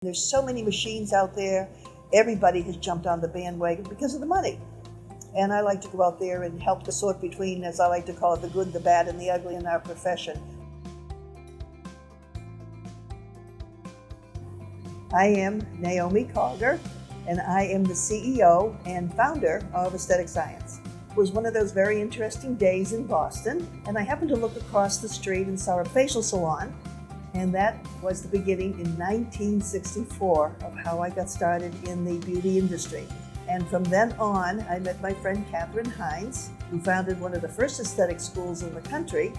There's so many machines out there. Everybody has jumped on the bandwagon because of the money. And I like to go out there and help to sort between, as I like to call it, the good, the bad, and the ugly in our profession. I am Naomi Cauger, and I am the CEO and founder of Aesthetic Science. It was one of those very interesting days in Boston, and I happened to look across the street and saw a facial salon, and that was the beginning in 1964 of how I got started in the beauty industry. And from then on, I met my friend Catherine Hines, who founded one of the first aesthetic schools in the country.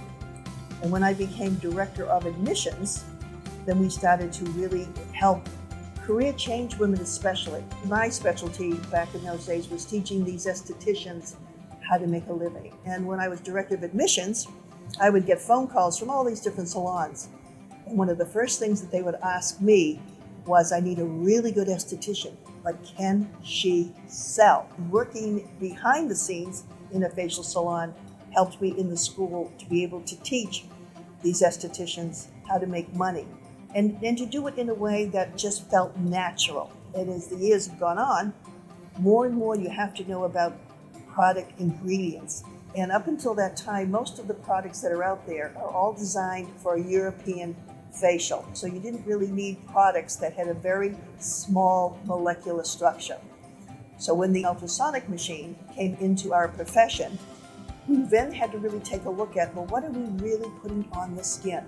And when I became director of admissions, then we started to really help career change women especially. My specialty back in those days was teaching these estheticians how to make a living. And when I was director of admissions, I would get phone calls from all these different salons. And one of the first things that they would ask me was, I need a really good esthetician, but can she sell? Working behind the scenes in a facial salon helped me in the school to be able to teach these estheticians how to make money and to do it in a way that just felt natural. And as the years have gone on, more and more you have to know about product ingredients. And up until that time, most of the products that are out there are all designed for a European facial. So you didn't really need products that had a very small molecular structure. So when the ultrasonic machine came into our profession, we then had to really take a look at, well, what are we really putting on the skin?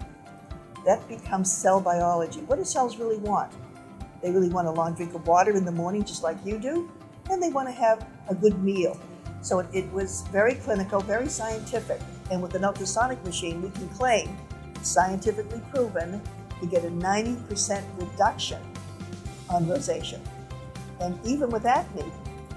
That becomes cell biology. What do cells really want? They really want a long drink of water in the morning, just like you do, and they want to have a good meal. So it was very clinical, very scientific. And with an ultrasonic machine, we can claim, scientifically proven, to get a 90% reduction on rosacea. And even with acne,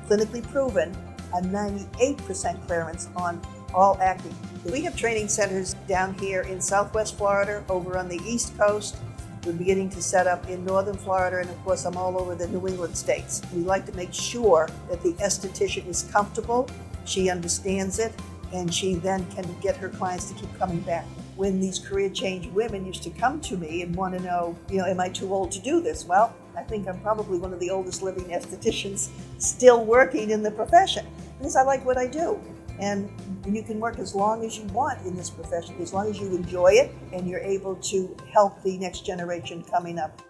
clinically proven, a 98% clearance on all acne. We have training centers down here in Southwest Florida, over on the East Coast. We're beginning to set up in Northern Florida, and of course I'm all over the New England states. We like to make sure that the esthetician is comfortable, she understands it, and she then can get her clients to keep coming back. When these career change women used to come to me and want to know, am I too old to do this? Well, I think I'm probably one of the oldest living estheticians still working in the profession, because I like what I do. And you can work as long as you want in this profession, as long as you enjoy it and you're able to help the next generation coming up.